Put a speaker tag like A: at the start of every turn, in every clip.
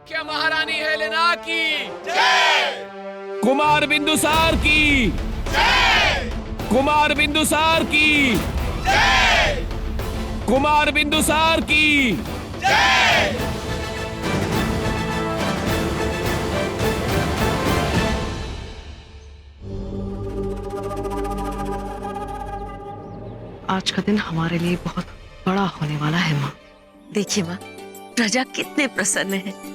A: मुख्य महारानी हेलेना की
B: जय।
C: कुमार बिंदुसार की
B: जय।
C: कुमार बिंदुसार की
B: जय।
C: कुमार बिंदुसार की
B: जय।
D: आज का दिन हमारे लिए बहुत बड़ा होने वाला है माँ।
E: देखिए माँ, प्रजा कितने प्रसन्न है।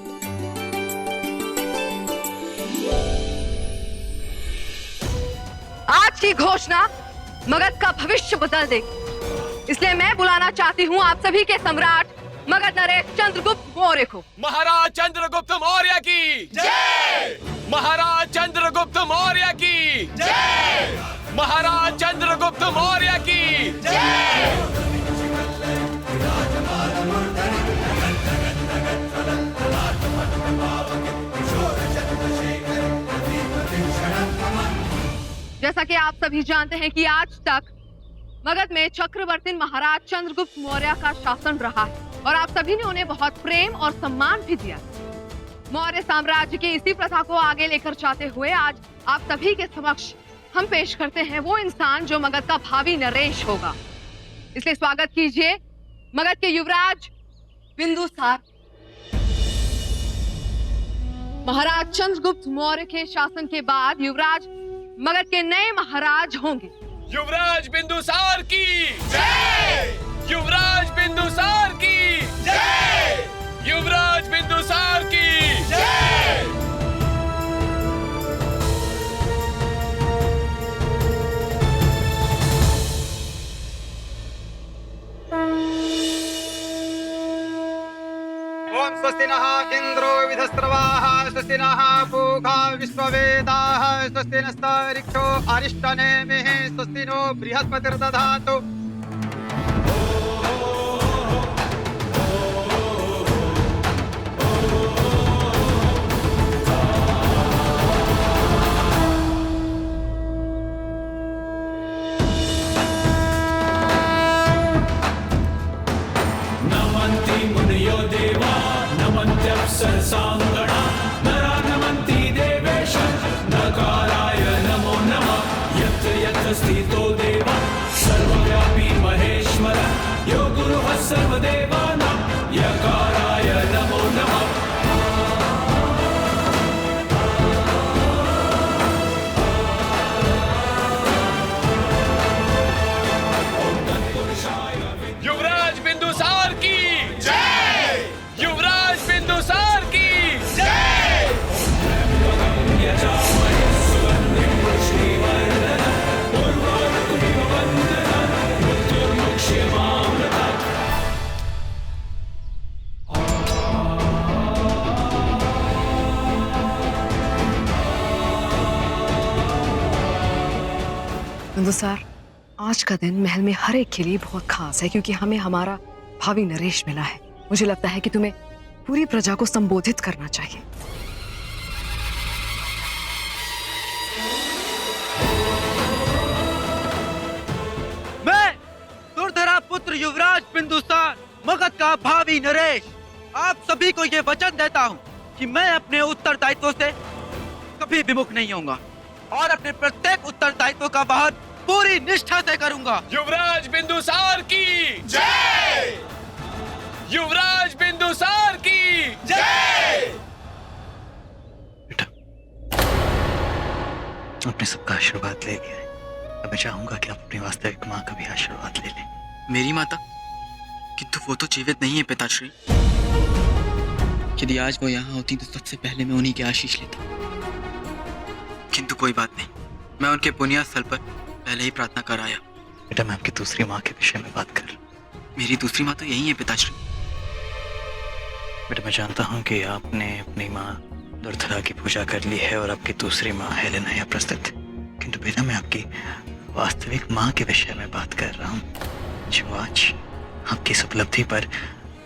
F: आज की घोषणा मगध का भविष्य बदल देगी, इसलिए मैं बुलाना चाहती हूँ आप सभी के सम्राट मगध नरेश चंद्रगुप्त मौर्य को।
A: महाराज चंद्रगुप्त मौर्य की
B: जय।
A: महाराज चंद्रगुप्त मौर्य की
B: जय।
A: महाराज चंद्रगुप्त मौर्य की
B: जय।
F: जैसा कि आप सभी जानते हैं कि आज तक मगध में चक्रवर्ती महाराज चंद्रगुप्त मौर्य का शासन रहा है और आप सभी ने उन्हें बहुत प्रेम और सम्मान भी दिया। मौर्य साम्राज्य की इसी प्रथा को आगे लेकर जाते हुए आज आप सभी के समक्ष हम पेश करते हैं वो इंसान जो मगध का भावी नरेश होगा। इसलिए स्वागत कीजिए मगध के युवराज बिंदुसार। महाराज चंद्रगुप्त मौर्य के शासन के बाद युवराज मगध के नए महाराज होंगे।
A: युवराज बिंदुसार की
B: जय।
A: युवराज बिंदुसार की
B: जय।
A: युवराज बिंदुसार की
B: जय।
G: ओम स्वस्ति नः इंद्रो विधस्रवाः स्वस्ति नः पूषा विश्ववेदाः स्वस्ति नस्तरिक्षो अरिष्टनेमिः स्वस्ति नो बृहस्पतिर्दधातु।
C: नमन्ति मुनयो देवा नमन्त्यप्सरसाङ्गणा नरा नमन्ति देवेश नकाराय नमो नमः। यत्र यत्र स्थितो देवा सर्वव्यापी महेश्वर यो गुरुः सर्वदेवानां यकाराय नमो नमः।
A: युवराज बिंदुसार की
B: जय।
A: युवराज बिंदुसार की
B: जय।
D: बिंदुसार, आज का दिन महल में हर एक के लिए बहुत खास है क्योंकि हमें हमारा भावी नरेश मिला है। मुझे लगता है कि तुम्हें पूरी प्रजा को संबोधित करना चाहिए।
G: मैं दुर्धरा पुत्र युवराज बिंदुसार मगध का भावी नरेश आप सभी को ये वचन देता हूँ कि मैं अपने उत्तरदायित्व से कभी विमुख नहीं होऊंगा और अपने प्रत्येक उत्तरदायित्व का वहन पूरी निष्ठा से करूंगा।
A: युवराज बिंदुसार की
B: जय।
A: युवराज बिंदुसार की
B: जय।
H: बेटा, आपने सबका आशीर्वाद ले लिया है। अब मैं चाहूंगा कि आप अपनी वास्तविक माँ का भी आशीर्वाद ले लें।
I: मेरी माता? किंतु वो तो जीवित नहीं है पिताश्री। यदि आज वो यहाँ होती तो सबसे पहले मैं उन्हीं के आशीष लेता। किंतु कोई बात नहीं, मैं उनके पुण्य स्थल पर पहले ही प्रार्थना कर आया।
H: बेटा, मैं आपकी दूसरी माँ के विषय में बात कर।
I: मेरी दूसरी माँ तो यही है पिताश्री।
H: बेटा, मैं जानता हूँ कि आपने अपनी माँ दुर्धरा की पूजा कर ली है और आपकी दूसरी माँ हेलेना यहाँ प्रस्तुत है। किंतु बेटा, मैं आपकी वास्तविक माँ के विषय में बात कर रहा हूँ, जो आज आपकी इस उपलब्धि पर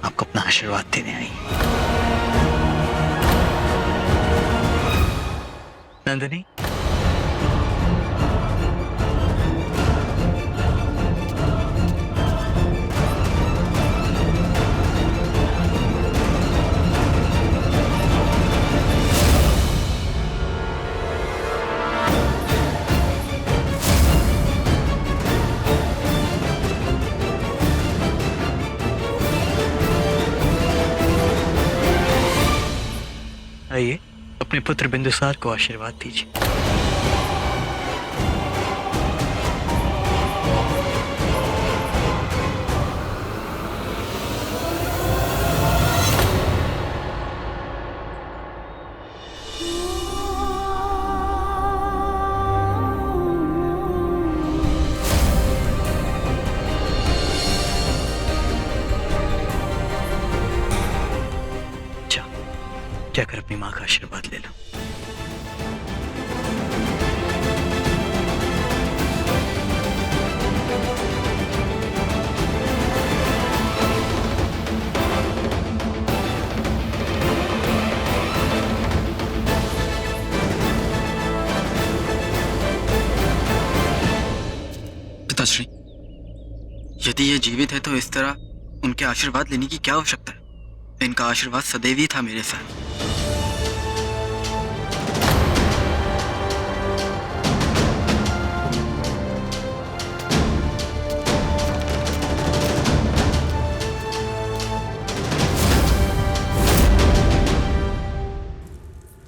H: आपको अपना आशीर्वाद देने आई। नंदिनी, आइए अपने पुत्र बिंदुसार को आशीर्वाद दीजिए। जाकर अपनी माँ का आशीर्वाद ले लो।
I: पिताश्री, यदि ये जीवित है तो इस तरह उनके आशीर्वाद लेने की क्या आवश्यकता है? इनका आशीर्वाद सदैव ही था मेरे साथ।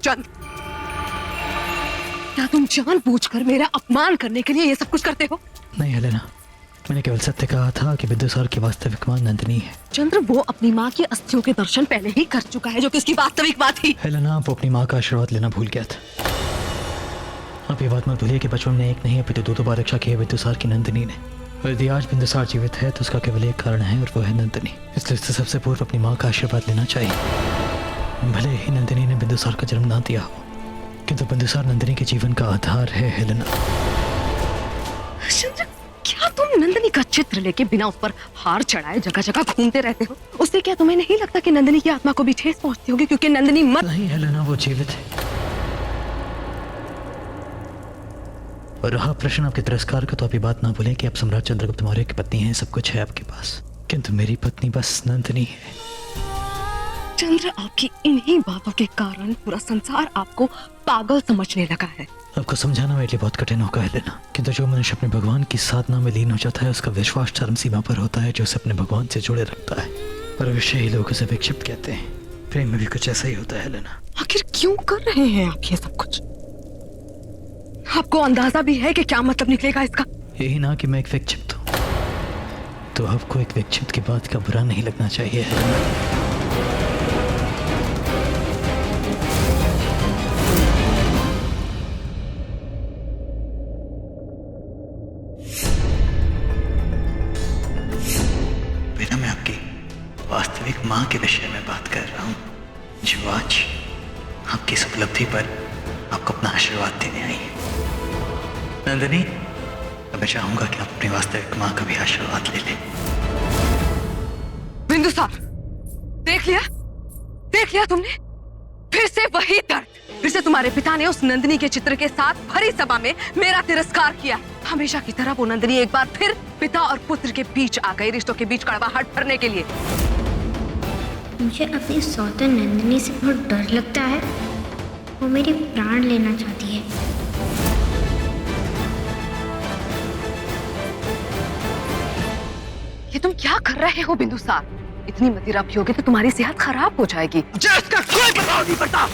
D: चंद, क्या तुम जानबूझकर मेरा अपमान करने के लिए ये सब कुछ करते हो?
H: नहीं हेलेना, मैंने केवल सत्य कहा था कि बिंदुसार की वास्तविक मां नंदिनी है।
D: चंद्र, वो अपनी माँ की अस्थियों के दर्शन पहले ही कर चुका है, जो कि उसकी वास्तविक बात थी।
H: हेलेना, वो अपनी माँ का आशीर्वाद लेना भूल गया था। आप ये बात मत भूलिए कि बचपन में एक नहीं अपितु दो बार रक्षा की है बिंदुसार की नंदिनी ने। और यदि आज बिंदुसार जीवित है तो उसका केवल एक कारण है और वो है नंदिनी। इसलिए उससे सबसे पूर्व अपनी माँ का आशीर्वाद लेना चाहिए। भले ही नंदिनी ने बिंदुसार का जन्म ना दिया हो, किंतु बिंदुसार नंदिनी के जीवन का आधार है हेलेना।
D: चंद्र, क्या तुम नंदिनी का चित्र लेके बिना उस पर हार चढ़ाए जगह जगह घूमते रहते हो? उससे क्या तुम्हें नहीं लगता कि नंदिनी की आत्मा को भी ठेस पहुंचती होगी, क्योंकि नंदिनी मर
H: नहीं हेलेना, वो जीवित है। और रहा प्रश्न आपके तिरस्कार का, तो आप ये बात ना भूलें कि आप सम्राट चंद्रगुप्त मौर्य की पत्नी हैं, सब कुछ है आपके पास, किंतु मेरी पत्नी बस नंदिनी है।
D: चंद्र, आपकी इन्हीं बातों के कारण पूरा संसार आपको पागल समझने लगा है।
H: आपको समझाना मेरे लिए बहुत कठिन होगा हेलेना, किंतु जो मनुष्य अपने भगवान की साधना में लीन हो जाता है उसका विश्वास चरम सीमा पर होता है, जो उसे अपने भगवान से जुड़े रखता है। और अवश्य ही लोग उसे विक्षिप्त कहते हैं। प्रेम में भी कुछ ऐसा ही होता है हेलेना।
D: आखिर क्यों कर रहे हैं आप ये सब कुछ? आपको अंदाजा भी है कि क्या मतलब निकलेगा इसका?
H: यही ना कि मैं एक विक्षिप्त हूँ, तो आपको एक विक्षिप्त की बात का बुरा नहीं लगना चाहिए हेलेना। वास्तविक माँ के विषय में बात कर रहा हूँ, जो आज आपकी इस उपलब्धि पर आपको अपना आशीर्वाद देने आई है। नंदिनी, अब मैं चाहूंगा कि आप अपनी वास्तविक माँ का भी आशीर्वाद ले लें।
D: बिंदुसार, देख लिया तुमने? फिर से वही दर्द। फिर से तुम्हारे पिता ने उस नंदिनी के चित्र के साथ भरी सभा में मेरा तिरस्कार किया। हमेशा की तरह वो नंदिनी एक बार फिर पिता और पुत्र के बीच आ गई, रिश्तों के बीच कड़वाहट भरने के लिए।
J: मुझे अपनी सौतन नंदिनी से बहुत डर लगता है। वो मेरे प्राण लेना चाहती है।
D: ये तुम क्या कर रहे हो बिंदुसार? इतनी मदिरा पियोगे तो तुम्हारी सेहत खराब हो जाएगी।
G: मुझे इसका कोई प्रभाव नहीं पड़ता।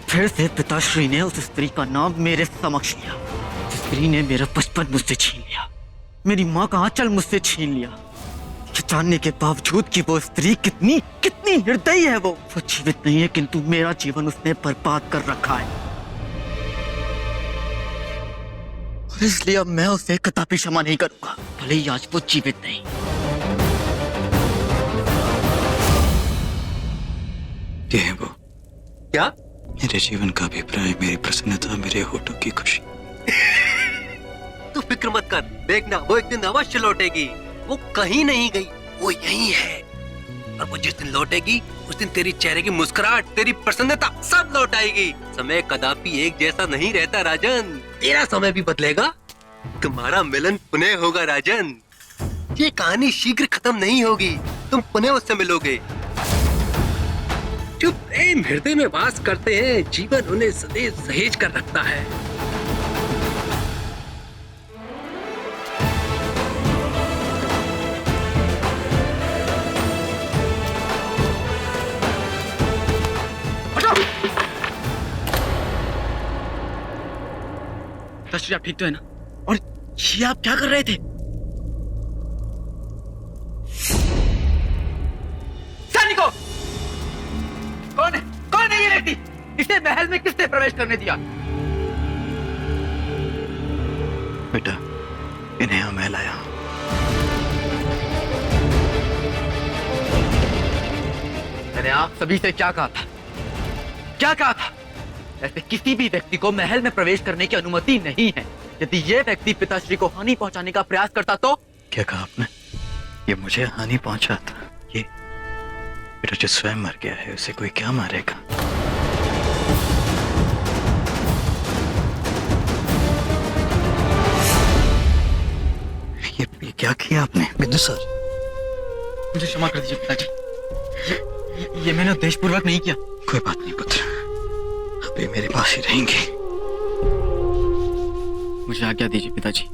G: फिर से पिताश्री ने उस स्त्री का नाम मेरे समक्ष लिया। उस स्त्री ने मेरा बचपन मुझसे छीन लिया, मेरी माँ का आंचल मुझसे छीन लिया। ये जानने के बावजूद कि वो स्त्री कितनी हृदयी है, वो जीवित नहीं है, किंतु मेरा जीवन उसने बर्बाद कर रखा है। और इसलिए अब मैं उसे कदापि क्षमा नहीं करूंगा, भले ही आज वो जीवित नहीं।
H: ये है वो।
B: क्या?
H: मेरे जीवन का अभिप्राय, मेरी प्रसन्नता, मेरे होठों की खुशी।
B: तू फिक्र मत कर, देखना वो एक दिन अवश्य लौटेगी। वो कहीं नहीं गई, वो यहीं है। और वो जिस दिन लौटेगी उस दिन तेरी चेहरे की मुस्कुराहट, तेरी प्रसन्नता सब लौट आएगी। समय कदापि एक जैसा नहीं रहता राजन। तेरा समय भी बदलेगा, तुम्हारा मिलन पुनः होगा राजन। ये कहानी शीघ्र खत्म नहीं होगी, तुम पुनः उससे मिलोगे। जो प्रेम हृदय में वास करते हैं, जीवन उन्हें सदैव सहेज कर रखता है।
G: पिताश्री, आप ठीक तो है ना? और ये आप क्या कर रहे थे? सैनिकों, कौन है ये व्यक्ति? इसे महल में किसने प्रवेश करने दिया?
H: बेटा, इन्हें यहाँ मैं लाया।
G: मैंने आप सभी से क्या कहा था? ऐसे किसी भी व्यक्ति को महल में प्रवेश करने की अनुमति नहीं है। यदि ये व्यक्ति पिताश्री को हानि पहुंचाने का प्रयास करता तो?
H: क्या कहा आपने? ये मुझे हानि पहुंचा था? ये बेटा जो स्वयं मर गया है उसे कोई क्या मारेगा? ये क्या किया आपने बिंदुसार?
G: मुझे क्षमा कर दीजिए पिताजी, ये मैंने उद्देश्यपूर्वक नहीं किया।
H: कोई बात नहीं पुत्र, अभी मेरे पास ही रहेंगे।
G: मुझे आज्ञा दीजिए पिताजी।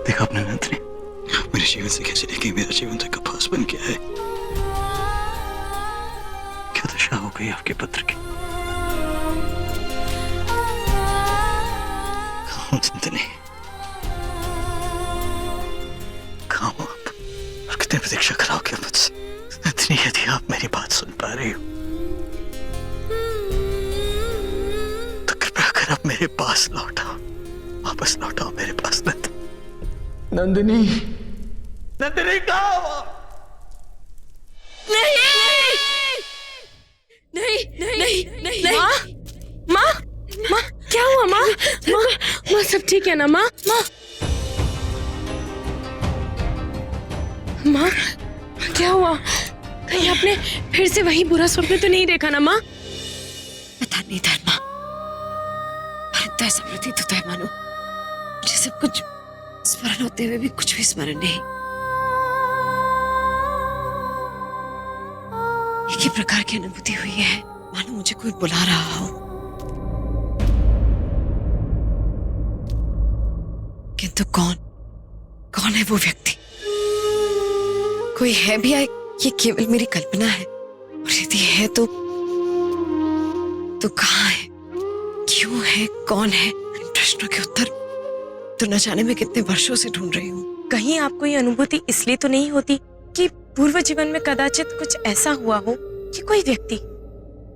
H: देखा आपने नंदिनी, मेरे जीवन से कैसे लेके मेरा जीवन तक कपास बन गया है। क्या दशा हो गई आपके पुत्र की? नंदिनी, कहाँ हो आप? और कितने प्रतीक्षा कराओगे मुझसे? नंदिनी, यदि आप मेरी बात सुन पा रही हो तो कृपया कर आप मेरे पास लौटाओ, वापस लौटाओ मेरे पास।
G: नंदिनी, कहाँ हो?
E: नहीं। माँ, क्या हुआ माँ? माँ सब ठीक है ना माँ? माँ क्या हुआ? कहीं आपने फिर से वही बुरा स्वप्न तो नहीं देखा ना माँ?
D: पता नहीं धर्मा, परंतु ऐसा प्रतीत होता है मानो मुझे सब कुछ स्मरण होते हुए भी कुछ भी स्मरण नहीं। एक ही प्रकार की अनुभूति हुई है, मानो मुझे कोई बुला रहा हो, किंतु कौन है वो व्यक्ति? कोई है भी या ये केवल मेरी कल्पना है? और यदि है तो कहाँ है, क्यों है, कौन है? इन प्रश्नों के उत्तर तो न जाने मैं कितने वर्षों से ढूंढ रही हूँ।
E: कहीं आपको ये अनुभूति इसलिए तो नहीं होती कि पूर्व जीवन में कदाचित कुछ ऐसा हुआ हो कि कोई व्यक्ति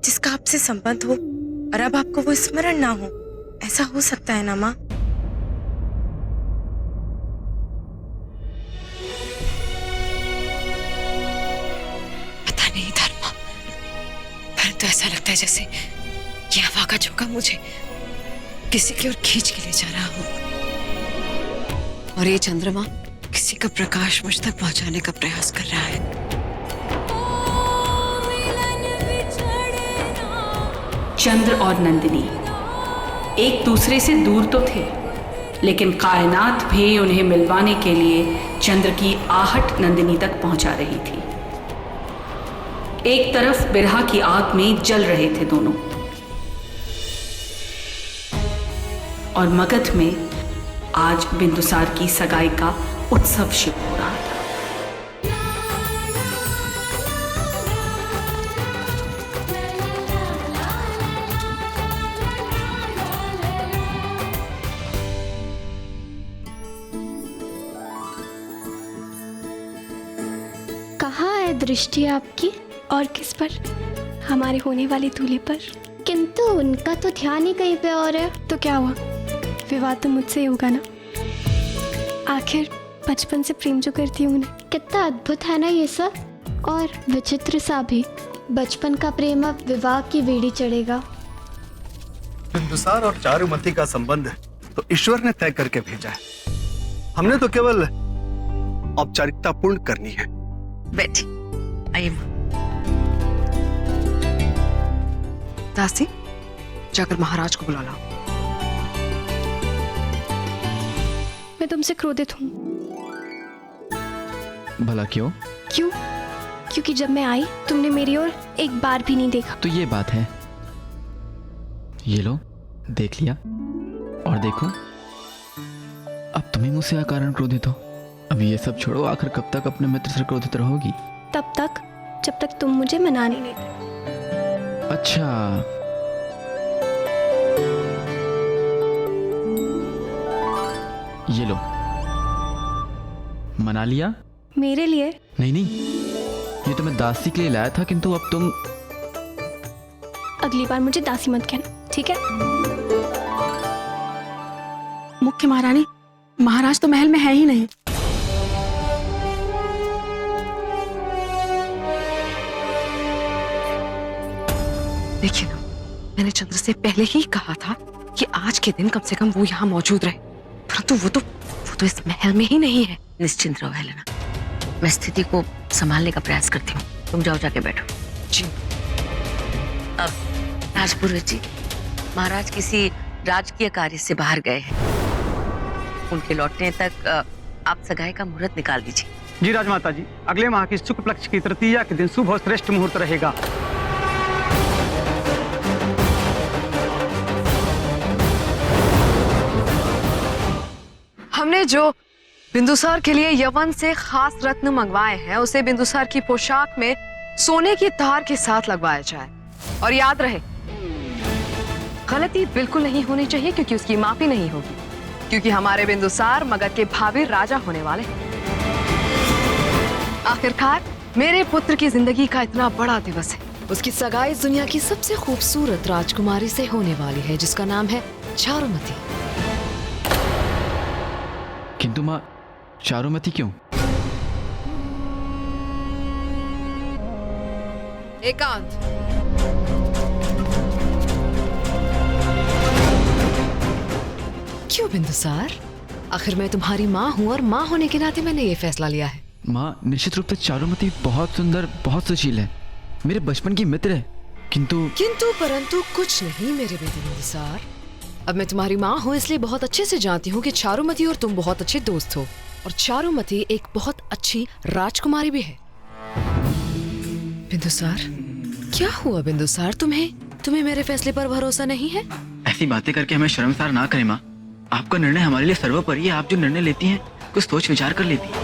E: जिसका आपसे संबंध हो और अब आपको वो स्मरण ना हो? ऐसा हो सकता है ना माँ?
D: पता नहीं धर्मा, परंतु ऐसा लगता है जैसे ये हवा का झोंका मुझे किसी की ओर खींच के ले जा रहा हो, और ये चंद्रमा किसी का प्रकाश मुझ तक पहुंचाने का प्रयास कर रहा है।
K: चंद्र और नंदिनी एक दूसरे से दूर तो थे, लेकिन कायनात भी उन्हें मिलवाने के लिए चंद्र की आहट नंदिनी तक पहुंचा रही थी। एक तरफ बिरहा की आग में जल रहे थे दोनों, और मगध में आज बिंदुसार की सगाई का उत्सव शुरू हो रहा था।
J: कहाँ है दृष्टि आपकी?
L: और किस पर? हमारे होने वाले दूल्हे पर।
J: किंतु उनका तो ध्यान ही कहीं पे और है।
L: तो क्या हुआ, विवाह तो मुझसे ही होगा ना। आखिर बचपन से प्रेम जो करती हूँ उन्हें।
J: कितना अद्भुत है ना ये सब, और विचित्र सा भी। बचपन का प्रेम अब विवाह की बेड़ी चढ़ेगा।
M: बिंदुसार और चारुमती का संबंध तो ईश्वर ने तय करके भेजा है, हमने तो केवल औपचारिकता पूर्ण करनी है।
D: बैठी, आइए माँ। दासी, जाकर महाराज को बुला लाओ।
L: मैं तुमसे क्रोधित हूँ।
N: भला क्यों?
L: क्योंकि जब मैं आई तुमने मेरी ओर एक बार भी नहीं देखा।
N: तो ये बात है। ये लो, देख लिया। और देखो, अब तुम्हें मुझसे अकारण क्रोधित हो। अब ये सब छोड़ो, आखिर कब तक अपने मित्र से क्रोधित रहोगी?
L: तब तक जब तक तुम मुझे मनाने नहीं देते।
N: अच्छा, ये लो, मना लिया?
L: मेरे लिए?
N: नहीं नहीं, ये तो मैं दासी के लिए लाया था, किंतु अब तुम...
L: अगली बार मुझे दासी मत कहना, ठीक है?
K: मुख्य महारानी, महाराज तो महल में है ही नहीं।
D: देखिए ना, मैंने चंद्र से पहले ही कहा था कि आज के दिन कम से कम वो यहाँ मौजूद रहे, परंतु वो तो इस महल में ही नहीं है।
O: निश्चिंत रहो हेलेना, मैं स्थिति को संभालने का प्रयास करती हूँ। तुम जाओ, जाके बैठो।
D: जी।
O: अब राजपुरोहित जी, महाराज किसी राजकीय कार्य से बाहर गए हैं। उनके लौटने तक आप सगाई का मुहूर्त निकाल दीजिए।
G: जी राजमाता जी, अगले माह की शुक्ल पक्ष की तृतीया के दिन शुभ और श्रेष्ठ मुहूर्त रहेगा।
D: हमने जो बिंदुसार के लिए यवन से खास रत्न मंगवाए हैं, उसे बिंदुसार की पोशाक में सोने की तार के साथ लगवाया जाए। और याद रहे, गलती बिल्कुल नहीं होनी चाहिए, क्योंकि उसकी माफी नहीं होगी, क्योंकि हमारे बिंदुसार मगध के भावी राजा होने वाले हैं। आखिरकार मेरे पुत्र की जिंदगी का इतना बड़ा दिवस है।
F: उसकी सगाई दुनिया की सबसे खूबसूरत राजकुमारी से होने वाली है, जिसका नाम है चारुमती।
N: किंतु माँ, चारुमती क्यों?
F: एकांत। क्यों बिंदुसार? आखिर मैं तुम्हारी माँ हूँ और माँ होने के नाते मैंने ये फैसला लिया है।
N: माँ, निश्चित रूप से चारुमती बहुत सुंदर, बहुत सुशील है, मेरे बचपन की मित्र है, किंतु
F: परंतु कुछ नहीं मेरे बेटे बिंदुसार। अब मैं तुम्हारी माँ हूँ, इसलिए बहुत अच्छे से जानती हूँ कि चारुमती और तुम बहुत अच्छे दोस्त हो, और चारुमती एक बहुत अच्छी राजकुमारी भी है। बिंदुसार, क्या हुआ बिंदुसार? तुम्हें मेरे फैसले पर भरोसा नहीं है?
I: ऐसी बातें करके हमें शर्मसार ना करें माँ। आपका निर्णय हमारे लिए सर्वोपरि है। आप जो निर्णय लेती हैं कुछ सोच विचार कर लेती हैं।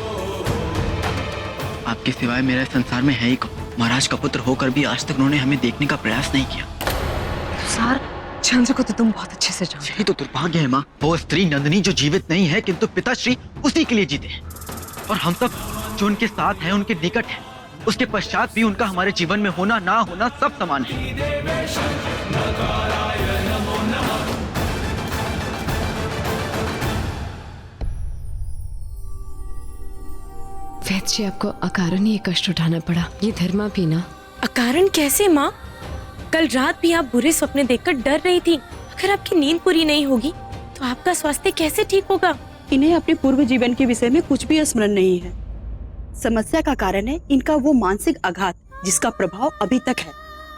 I: आपके सिवाय मेरा संसार में है ही कौन? महाराज का पुत्र होकर भी आज तक उन्होंने हमें देखने का प्रयास नहीं किया।
D: बिंदुसार, चंद्र को तो तुम बहुत अच्छे से जानते हो।
I: यही तो दुर्भाग्य है माँ। वो स्त्री नंदिनी जो जीवित नहीं है, किंतु पिताश्री उसी के लिए जीते हैं, और हम सब जो उनके साथ हैं, उनके निकट हैं, उसके पश्चात भी उनका हमारे जीवन में होना ना होना सब समान है।
F: वैद्य जी, आपको अकारण ये कष्ट उठाना पड़ा, ये धर्मा भी ना।
E: अकारण कैसे माँ? कल रात भी आप बुरे सपने देखकर डर रही थी। अगर आपकी नींद पूरी नहीं होगी तो आपका स्वास्थ्य कैसे ठीक होगा?
P: इन्हें अपने पूर्व जीवन के विषय में कुछ भी स्मरण नहीं है। समस्या का कारण है इनका वो मानसिक आघात जिसका प्रभाव अभी तक है।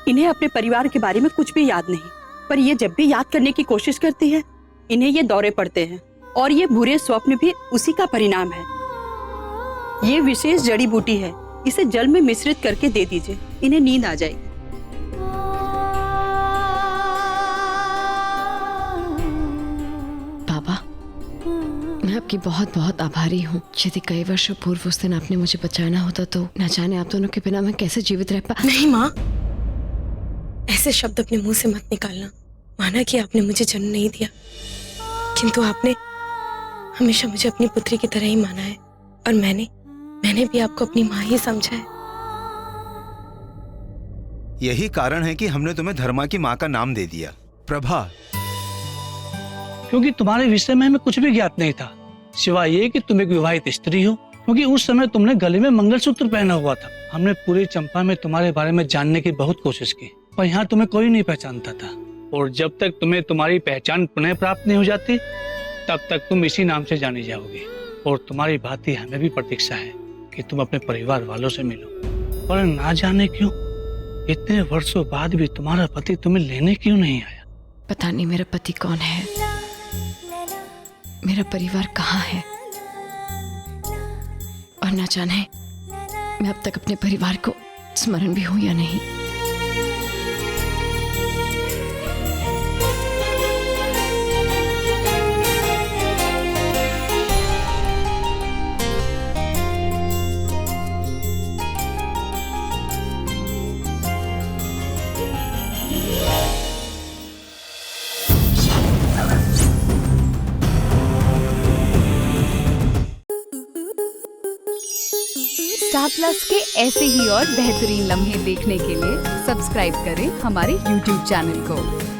P: इन्हें अपने परिवार के बारे में कुछ भी याद नहीं, पर ये जब भी याद करने की कोशिश करती है, इन्हें ये दौरे पड़ते हैं, और ये बुरे स्वप्न भी उसी का परिणाम है। ये विशेष जड़ी बूटी है, इसे जल में मिश्रित करके दे दीजिए, इन्हें नींद आ जाएगी।
F: बाबा, मैं आपकी बहुत बहुत आभारी हूँ। यदि कई वर्षों पूर्व उस दिन आपने मुझे बचाना होता तो न जाने आप दोनों के बिना मैं कैसे जीवित रह पा।
E: नहीं माँ, ऐसे शब्द अपने मुंह से मत निकालना। माना कि आपने मुझे जन्म नहीं दिया, किंतु आपने हमेशा मुझे अपनी पुत्री की तरह ही माना है, और मैंने भी आपको अपनी माँ ही समझा है।
Q: यही कारण है कि हमने तुम्हें धर्मा की माँ का नाम दे दिया, प्रभा।
C: क्योंकि तुम्हारे विषय में हमें कुछ भी ज्ञात नहीं था, सिवाय ये कि तुम एक विवाहित स्त्री हो। क्योंकि उस समय तुमने गले में मंगलसूत्र पहना हुआ था। हमने पूरे चंपा में तुम्हारे बारे में जानने की बहुत कोशिश की, पर यहाँ तुम्हें कोई नहीं पहचानता था। और जब तक तुम्हें तुम्हारी पहचान पुनः प्राप्त नहीं हो जाती, तब तक तुम इसी नाम से जानी जाओगी। और तुम्हारी भांति हमें भी प्रतीक्षा है कि तुम अपने परिवार वालों से मिलो, पर ना जाने क्यों इतने वर्षों बाद भी तुम्हारा पति तुम्हें लेने क्यों नहीं आया?
F: पता नहीं मेरा पति कौन है, मेरा परिवार कहाँ है, और ना जाने मैं अब तक अपने परिवार को स्मरण भी हूं या नहीं।
R: स्टार प्लस के ऐसे ही और बेहतरीन लम्हे देखने के लिए सब्सक्राइब करें हमारे YouTube चैनल को।